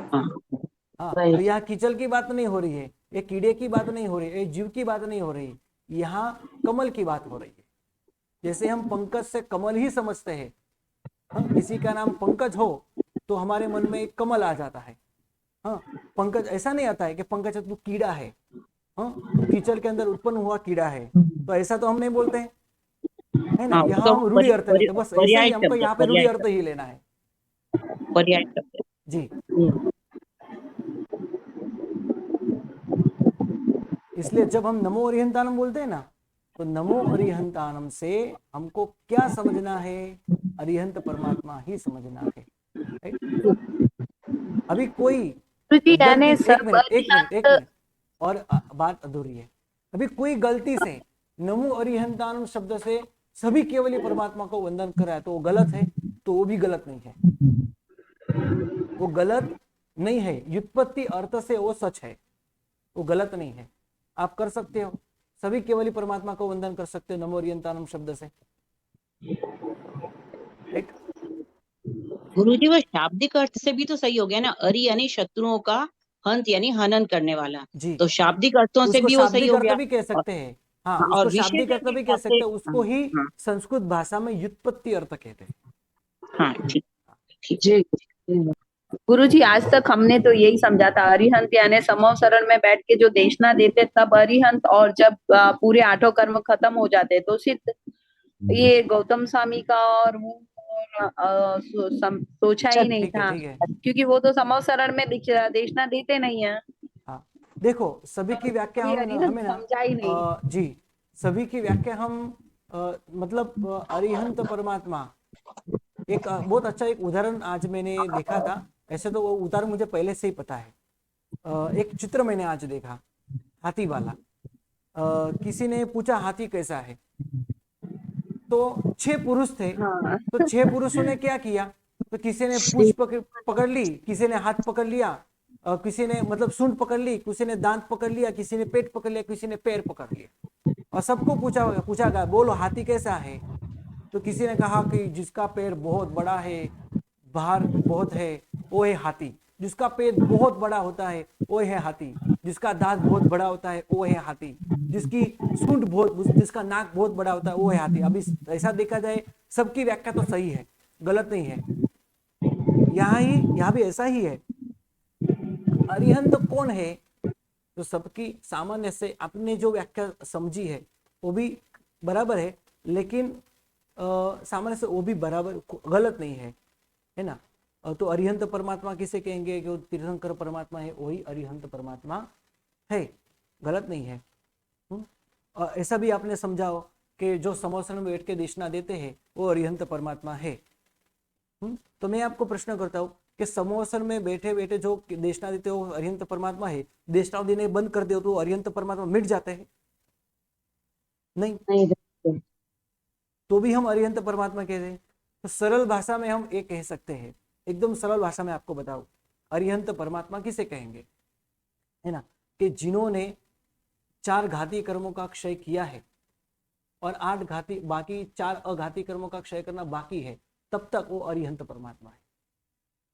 B: हाँ, तो यहाँ कीचड़ की बात नहीं हो रही है, ये कीड़े की बात नहीं हो रही है, जीव की बात नहीं हो रही, यहाँ कमल की बात हो रही है। जैसे हम पंकज से कमल ही समझते हैं, किसी का नाम पंकज हो तो हमारे मन में एक कमल आ जाता है। हाँ, पंकज ऐसा नहीं आता है कि पंकज तू कीड़ा है, हाँ, कीचड़ के अंदर उत्पन्न हुआ कीड़ा है, तो ऐसा तो हम नहीं बोलते हैं, है ना। यहाँ हम रूढ़ी अर्थ लेते, बस ऐसे ही हमको यहाँ पे रूढ़ी अर्थ ही लेना है। जी, इसलिए जब हम नमो अरिहंतानम बोलते हैं ना, तो नमो अरिहंतानम से हमको क्या समझना है? अरिहंत परमात्मा ही समझना है, राइट। अभी कोई एक मिनट और बात अधूरी है। अभी कोई गलती से नमो अरिहंतानम शब्द से सभी केवल परमात्मा को वंदन कर रहा है, तो वो गलत है? तो वो भी गलत नहीं है, वो गलत नहीं है। व्युत्पत्ति अर्थ से वो सच है, वो गलत नहीं है। आप कर सकते हो, सभी केवली परमात्मा को वंदन कर सकते हो नमो अरिहंतानम शब्द से, राइट।
E: गुरुजी वो शाब्दिक अर्थ से भी तो सही हो गया ना, अरि यानी शत्रुओं का, हंत यानी हनन करने वाला,
B: जी,
E: तो शाब्दिक अर्थों से भी वो सही हो गया।
B: भी कह सकते हैं, हाँ,
E: और
B: उसको शाब्दिक अर्थ भी कह सकते हैं, उसको ही
E: हाँ,
B: संस्कृत भाषा में व्युत्पत्ति अर्थ कहते हैं।
E: हाँ, ठीक।
A: गुरुजी, आज तक हमने तो यही समझा था, अरिहंत यानी समूह शरण में बैठ के जो देशना देते तब अरिहंत, और जब पूरे 8 कर्म खत्म हो जाते तो सिद्ध। ये गौतम स्वामी का और वो सोचा ही नहीं था, क्योंकि वो तो समूह शरण में देशना देते नहीं है।
B: हाँ, देखो सभी की व्याख्या हमें ना
A: समझा ही नहीं।
B: जी, सभी की व्याख्या हम मतलब अरिहंत परमात्मा, एक बहुत अच्छा एक उदाहरण आज मैंने देखा था। ऐसे तो वो उदाहरण मुझे पहले से ही पता है। एक चित्र मैंने आज देखा, हाथी वाला। किसी ने पूछा हाथी कैसा है, तो 6 पुरुष थे, तो 6 पुरुषों ने क्या किया? तो किसी ने पूंछ पकड़ ली, किसी ने हाथ पकड़ लिया, किसी ने मतलब सूंड पकड़ ली, किसी ने दांत पकड़ लिया, किसी ने पेट पकड़ लिया, किसी ने पैर पकड़ लिया, और सबको पूछा गया बोलो हाथी कैसा है? तो किसी ने कहा कि जिसका पैर बहुत बड़ा है, बाहर बहुत है, वो है हाथी। जिसका पेट बहुत बड़ा होता है वो है हाथी। जिसका दांत बहुत बड़ा होता है वो है हाथी। जिसकी सूंड जिसका नाक बहुत बड़ा होता है वो है हाथी। अभी ऐसा देखा जाए सबकी व्याख्या तो सही है, गलत नहीं है। यहाँ भी ऐसा ही है। अरिहंत कौन है? तो सबकी सामान्य से आपने जो व्याख्या समझी है वो भी बराबर है, लेकिन सामान्य से वो भी बराबर गलत नहीं है ना। तो अरिहंत परमात्मा किसे कहेंगे? जो तीर्थंकर परमात्मा है वही अरिहंत परमात्मा है। गलत नहीं है। और ऐसा भी आपने समझाओ कि जो समोसन में बैठ के देशना देते हैं वो अरिहंत परमात्मा है। तो मैं आपको प्रश्न करता हूँ कि समोसन में बैठे बैठे जो देशना देते हो अरिहंत परमात्मा है, देशना देने बंद कर दो तो अरिहंत परमात्मा मिट जाते हैं? नहीं,
D: नहीं,
B: तो भी हम अरिहंत परमात्मा कहते हैं। तो सरल भाषा में हम ये कह सकते हैं, एकदम सरल भाषा में आपको बताओ, अरिहंत परमात्मा किसे कहेंगे, है ना, कि जिन्होंने 4 घाती कर्मों का क्षय किया है और 8 घाती बाकी 4 अघाती कर्मों का क्षय करना बाकी है, तब तक वो अरिहंत परमात्मा है,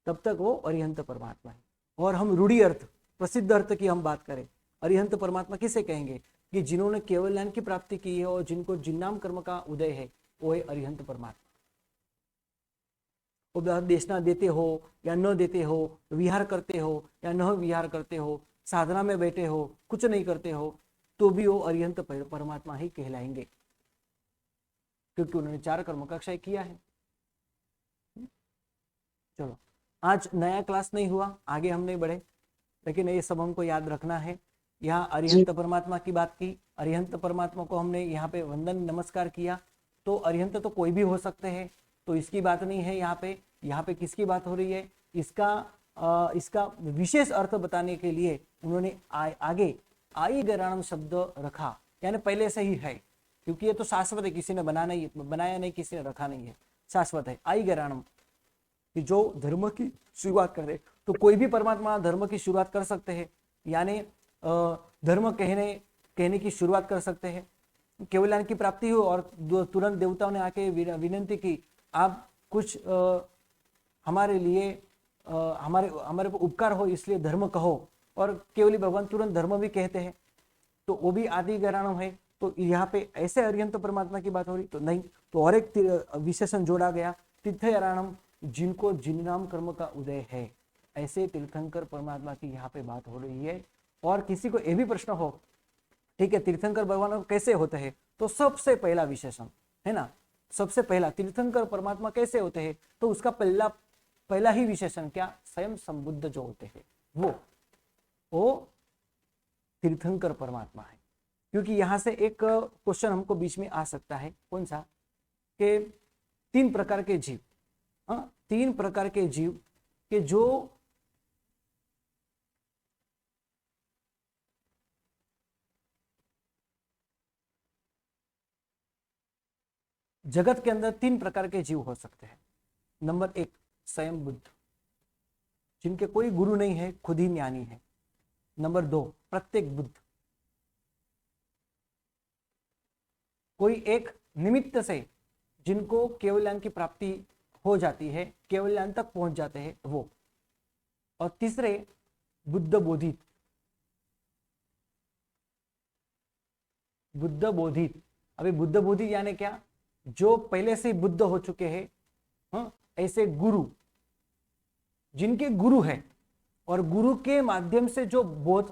B: तब तक वो अरिहंत परमात्मा है। और हम रूढ़ी अर्थ, प्रसिद्ध अर्थ की हम बात करें, अरिहंत परमात्मा किसे कहेंगे, कि जिन्होंने केवल ज्ञान की प्राप्ति की है और जिनको जिन्नाम कर्म का उदय है, वो है अरिहंत परमात्मा। वो देशना देते हो या न देते हो, विहार करते हो या न विहार करते हो, साधना में बैठे हो, कुछ नहीं करते हो, तो भी वो अरिहंत परमात्मा ही कहलाएंगे, क्योंकि उन्होंने 4 कर्मों का क्षय किया है। चलो, आज नया क्लास नहीं हुआ, आगे हम नहीं बढ़े, लेकिन ये सब हमको याद रखना है। यहाँ अरिहंत परमात्मा की बात की, अरिहंत परमात्मा को हमने यहाँ पे वंदन नमस्कार किया। तो अरिहंत तो कोई भी हो सकते हैं, तो इसकी बात नहीं है यहाँ पे किसकी बात हो रही है, इसका विशेष अर्थ बताने के लिए उन्होंने आगे आई गराणम शब्द रखा, यानी पहले से ही है, क्योंकि ये तो शाश्वत है, किसी ने बनाया नहीं, किसी ने रखा नहीं है, शाश्वत है। आई गराणम कि जो धर्म की शुरुआत करे, तो कोई भी परमात्मा धर्म की शुरुआत कर सकते हैं, यानी धर्म कहने की शुरुआत कर सकते हैं। केवल ज्ञान की प्राप्ति हो और तुरंत देवताओं ने आके विनंती की, आप कुछ हमारे लिए हमारे पर उपकार हो, इसलिए धर्म कहो, और केवली भगवान तुरंत धर्म भी कहते हैं, तो वो भी आदि गराणम है। तो यहाँ पे ऐसे अरिहंत परमात्मा की बात हो रही तो नहीं, तो और एक विशेषण जोड़ा गया, तीर्थयाराणम, जिनको जिन्नाम कर्म का उदय है, ऐसे तीर्थंकर परमात्मा की यहाँ पे बात हो रही है। और किसी को ये भी प्रश्न हो, ठीक है, तीर्थंकर भगवान कैसे होते हैं, तो सबसे पहला विशेषण है ना, सबसे पहला तीर्थंकर परमात्मा कैसे होते हैं, तो उसका पहला ही विशेषण क्या, स्वयं संबुद्ध जो होते हैं वो तीर्थंकर परमात्मा है। क्योंकि यहाँ से एक क्वेश्चन हमको बीच में आ सकता है, कौन सा, कि 3 प्रकार के जीव, 3 प्रकार के जीव के जो जगत के अंदर 3 प्रकार के जीव हो सकते हैं। नंबर 1 स्वयं बुद्ध, जिनके कोई गुरु नहीं है, खुद ही ज्ञानी है। नंबर 2 प्रत्येक बुद्ध, कोई एक निमित्त से जिनको केवल ज्ञान की प्राप्ति हो जाती है, केवल ज्ञान तक पहुंच जाते हैं वो। और तीसरे बुद्ध बोधित, बुद्ध बोधित। अभी बुद्ध बोधित यानी क्या, जो पहले से बुद्ध हो चुके हैं, ऐसे गुरु, जिनके गुरु है और गुरु के माध्यम से जो बोध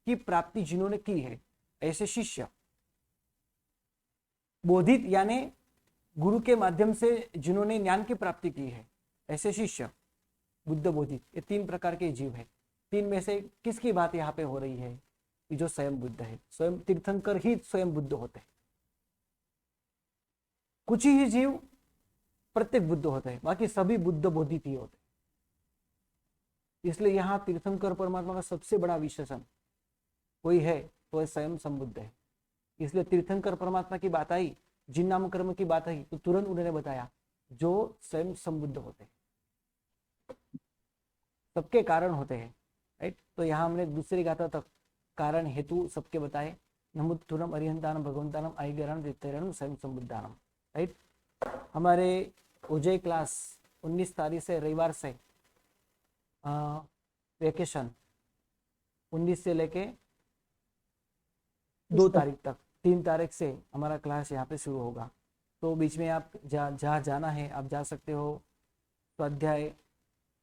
B: की प्राप्ति जिन्होंने की है, ऐसे शिष्य। बोधित यानी गुरु के माध्यम से जिन्होंने ज्ञान की प्राप्ति की है, ऐसे शिष्य, बुद्ध बोधित। ये 3 प्रकार के जीव है। 3 में से किसकी बात यहाँ पे हो रही है, कि जो स्वयं बुद्ध है, स्वयं तीर्थंकर ही स्वयं बुद्ध होते हैं। कुछ ही जीव प्रत्येक बुद्ध होते हैं, बाकी सभी बुद्ध बोधित ही होते हैं। इसलिए यहाँ तीर्थंकर परमात्मा का सबसे बड़ा विशेषण कोई है तो स्वयं संबुद्ध है। इसलिए तीर्थंकर परमात्मा की बात आई, जिन्नाम कर्म की बात आई, तो तुरंत उन्होंने बताया जो स्वयं संबुद्ध होते हैं, सबके कारण होते हैं, राइट। तो यहाँ हमने दूसरी गाथा तक कारण हेतु सबके बताए, नमुत्थुरम अरिहंतानम भगवंतानम आइगरान तीर्थयाराणम स्वयं संबुद्धानम, राइट। हमारे उजय क्लास 19 तारीख से, रविवार से वेकेशन 19 से लेके 2 तारीख तक, 3 तारीख से हमारा क्लास यहाँ पे शुरू होगा। तो बीच में आप जहाँ जाना है आप जा सकते हो, स्वाध्याय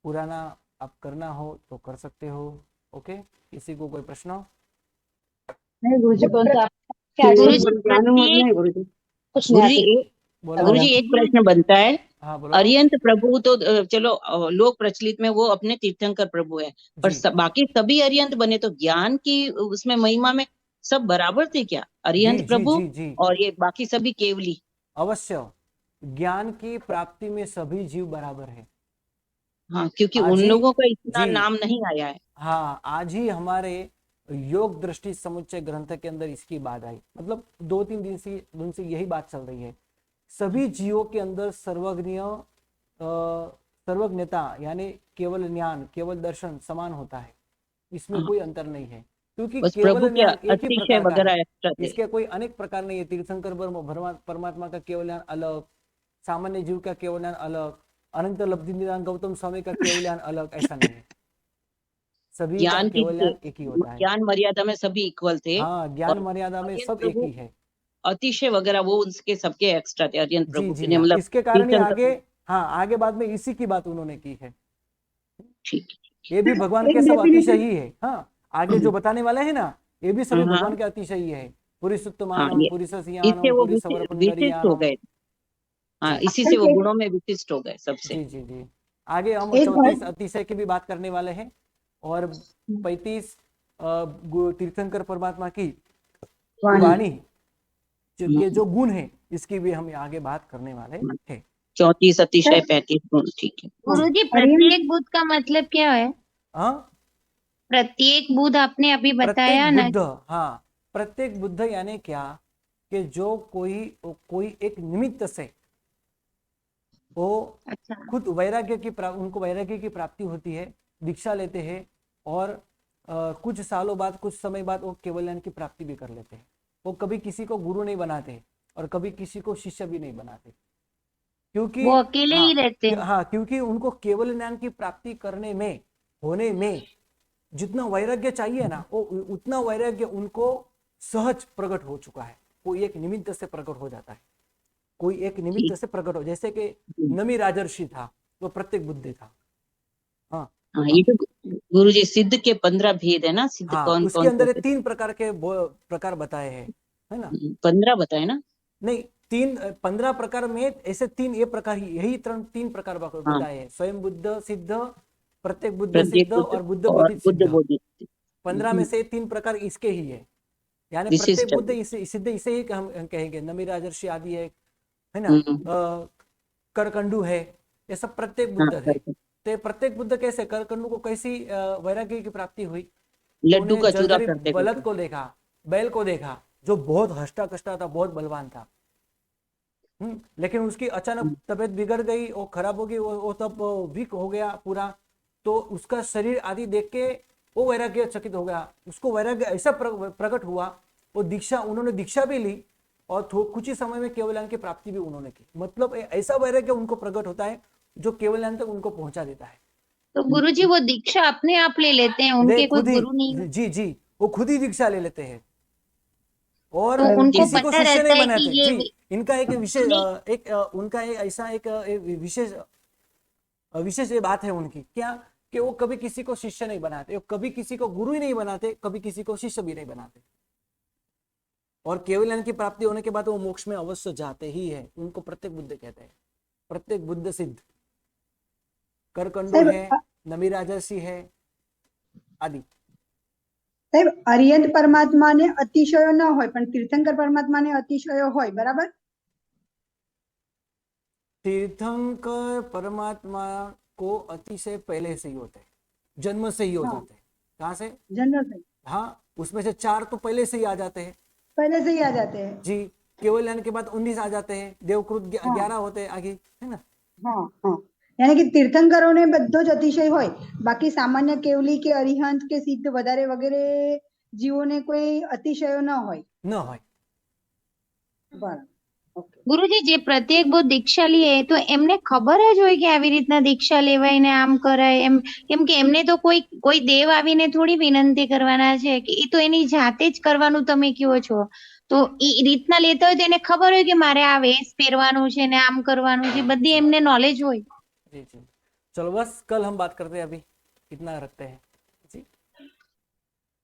B: पुराना आप करना हो तो कर सकते हो। ओके, किसी को कोई प्रश्न?
D: नहीं गुरुजी, परंतु आप
E: गुरुजी,
D: कुछ नहीं आती।
E: गुरुजी एक प्रश्न बनता है,
B: हाँ बोलो।
E: अरिहंत प्रभु तो चलो लोक प्रचलित में वो अपने तीर्थंकर प्रभु है, पर
B: जी
E: बाकी सभी अरिहंत बने तो ज्ञान की उसमें महिमा में सब बराबर थे क्या?
B: जी
E: अरिहंत
B: जी
E: प्रभु
B: जी जी
E: और ये बाकी सभी केवली।
B: अवश्य, ज्ञान की प्राप्ति में सभी जीव बराबर है।
E: हाँ, क्योंकि
B: आज
E: उन
B: ही,
E: लोगों का इतना
B: जी
E: नाम नहीं आया है।
B: हाँ, आज ही हमारे योग दृष्टि समुच्चय ग्रंथ के अंदर इसकी बात आई, मतलब 2-3 दिन से यही बात चल रही है। सभी जीवों के अंदर सर्वज्ञता यानी केवल ज्ञान, केवल दर्शन समान होता है, इसमें
E: हाँ,
B: कोई अंतर नहीं है, क्योंकि
E: बस प्रभु
B: केवल
E: के
B: ज्ञान एक ही
E: अतिशय
B: प्रकार का है,
E: वगैरह एक्स्ट्रा थे।
B: इसके कोई अनेक प्रकार नहीं है। तीर्थंकर परमात्मा का केवल ज्ञान अलग, सामान्य जीव का केवल ज्ञान अलग, अनंत लब्धि निदान गौतम स्वामी का केवल ज्ञान अलग, ऐसा नहीं है, सभी का
E: ज्ञान की
B: केवल ज्ञान एक ही होता है।
E: ज्ञान मर्यादा में सभी इक्वल थे।
B: हाँ, ज्ञान
E: और
B: मर्यादा में
E: अरिहंत
B: सब एक
E: प्रभु
B: ही है।
E: अतिशय वगैरह वो उसके सबके एक्स्ट्रा थे, अरिहंत
B: जी
E: प्रभु के
B: जी
E: लिए,
B: हाँ,
E: मतलब
B: इसके कारण ही आगे,
E: तीर्थंकर।
B: हाँ आगे बाद में इसी की बात उन्होंने की है।
E: ठीक
B: ये भी भगवान
C: एक
B: के सब अतिशय
C: डेफिनेशन,
B: ही है। हाँ, आगे जो बताने वाले हैं ना, ये भी
E: है।
B: सभी
E: हाँ
B: भगवान के अतिशय ही है। पुरी
E: हाँ,
B: सुत्तमानम,
E: ये
B: पुरी
E: इससे
B: ससियानम,
E: वो
B: पुरी सवर
E: विशिष्ट हो
B: पुंडरीयानम।
E: गए। हाँ,
B: जी
E: इसी से वो गुणों में विशिष्ट हो गए सबसे।
B: जी जी जी। आगे हम
C: एक
B: 34 अतिशय की भी बात करने वाले हैं, और 35 तीर्थंकर परमात्मा की
C: वाणी।
B: वाणी के जो गुण है, इसकी भी हम आगे बात करने वाले हैं।
E: 34 अतिशय 35 गुण, ठीक है।
F: गुरुजी
C: अरिहंत
F: प्रत्येक बुद्ध का मतलब क्या है?
B: हाँ,
F: प्रत्येक बुद्ध आपने अभी बताया
B: प्रत्येक
F: ना।
B: बुद्ध, हाँ प्रत्येक बुद्ध यानी क्या, कि जो कोई एक निमित्त से वो
F: अच्छा,
B: खुद उनको वैराग्य की प्राप्ति होती है, दीक्षा लेते हैं, और कुछ सालों बाद, कुछ समय बाद वो केवल ज्ञान की प्राप्ति भी कर लेते हैं। वो कभी किसी को गुरु नहीं बनाते और कभी किसी को शिष्य भी नहीं बनाते, क्योंकि
F: वो अकेले
B: हाँ
F: ही रहते हैं।
B: हाँ, क्योंकि उनको केवल ज्ञान की प्राप्ति करने में, होने में जितना वैराग्य चाहिए ना, वो उतना वैराग्य उनको सहज प्रकट हो चुका है। कोई एक निमित्त से प्रकट हो जाता है, कोई एक निमित्त
E: ठीक।
B: से प्रकट हो, जैसे कि नमी राजर्षि था, वो प्रत्येक बुद्ध था। हाँ
E: हाँ, ये तो गुरु जी सिद्ध के 15 भेद है ना, सिद्ध
B: हाँ,
E: कौन
B: उसके
E: कौन से
B: अंदर
E: थे?
B: 3 प्रकार के प्रकार बताए हैं, है ना?
E: 15 बताए ना।
B: नहीं, 15 प्रकार में ऐसे 3 ये प्रकार ही, यही 3 प्रकार
E: हाँ,
B: बताए हैं, स्वयं बुद्ध सिद्ध, प्रत्येक बुद्ध
E: प्रत्येक
B: सिद्ध
E: बुद्ध
B: और बुद्ध
E: और
B: बोधित
E: बुद्ध
B: सिद्ध।
E: बोधित।
B: 15 में से 3 प्रकार इसके ही है, यानी प्रत्येक
E: विशिष्ट।
B: बुद्ध इसे सिद्ध इसे ही हम कहेंगे। नमी राजर्षि आदि है ना,
E: हम्म।
B: करकंडू है, ये सब प्रत्येक
E: हाँ,
B: बुद्ध है। तो प्रत्येक बुद्ध कैसे, करकंडू को कैसी वैराग्य की प्राप्ति हुई, तो
E: लड्डू
B: उन्हें
E: का चूरा
B: जर्जरी
E: करते
B: बलद
E: करते।
B: को देखा, बैल को देखा, जो बहुत हष्टा कष्टा था, बहुत बलवान था। लेकिन उसकी अचानक तबीयत बिगड़ गई, वो खराब हो गई, वो तब वीक हो गया पूरा, तो उसका शरीर आदि देख के वो वैराग्य चकित हो गया, उसको वैराग्य ऐसा प्रकट हुआ, वो उन्होंने दीक्षा भी ली, और कुछ ही समय में केवल ज्ञान की प्राप्ति भी उन्होंने की। मतलब ऐसा वैराग्य उनको प्रकट होता है जो केवल ज्ञान तक उनको पहुंचा देता है।
F: तो गुरुजी वो दीक्षा अपने आप ले लेते हैं, उनके कोई
B: खुद ही,
F: गुरु नहीं है?
B: जी जी, वो खुद ही दीक्षा ले लेते हैं, और
F: तो उनको
B: किसी को
F: पता
B: शिष्य
F: रहता
B: नहीं
F: है कि
B: बनाते
F: ये
B: जी। इनका एक विशेष
F: नहीं।
B: उनका एक ऐसा एक विशेष विशेष ये बात है उनकी, क्या कि वो कभी किसी को शिष्य नहीं बनाते, वो कभी किसी को गुरु ही नहीं बनाते, कभी किसी को शिष्य भी नहीं बनाते, और केवल ज्ञान की प्राप्ति होने के बाद वो मोक्ष में अवश्य जाते ही है। उनको प्रत्येक बुद्ध कहते हैं, प्रत्येक बुद्ध सिद्ध। करकंडू
C: સાહેબ
B: है, नमी राजर्षि है आदि।
C: સાહેબ અરિહંત પરમાત્માને અતિશયો ન હોય પણ તીર્થંકર પરમાત્માને અતિશયો હોય, બરાબર?
B: तीर्थंकर परमात्मा को अतिशय पहले से ही होते हैं, जन्म से ही हो
C: हाँ।
B: जाते हैं। कहाँ से?
C: जनरल से
B: हाँ, उसमें से 4 तो पहले से ही आ जाते हैं
C: पहले से ही आ जाते हैं।
B: जी। केवल ज्ञान के बाद 19 आ जाते हैं, देवकृत
C: हाँ।
B: 11 होते हैं आगे, है ना?
C: હા હા, यानी कि तीर्थंकरोने બધો જ અતિશય હોય, બાકી સામાન્ય કેવલી કે અરિહંત કે સિદ્ધ વધારે વગેરે જીવોને કોઈ અતિશયો ન હોય।
B: न હોય।
C: બરાબર, ઓકે।
F: ગુરુજી જે પ્રત્યેક બુદ્ધ દીક્ષા લે તો એમને ખબર જ હોય કે આવી રીતના દીક્ષા લેવાય ને આમ કરાય એમ, કેમ કે એમને તો કોઈ દેવ આવીને થોડી વિનંતી કરવાના છે કે એ તો એની જાતે જ કરવાનું તમે કહો છો, તો એ રીતના લેતા હોય તો એને ખબર હોય કે મારે આ વેશ પહેરવાનું છે ને આમ કરવાનું છે, બધી એમને નોલેજ હોય।
B: जी जी, चलो बस कल हम बात करते हैं, अभी इतना रखते हैं।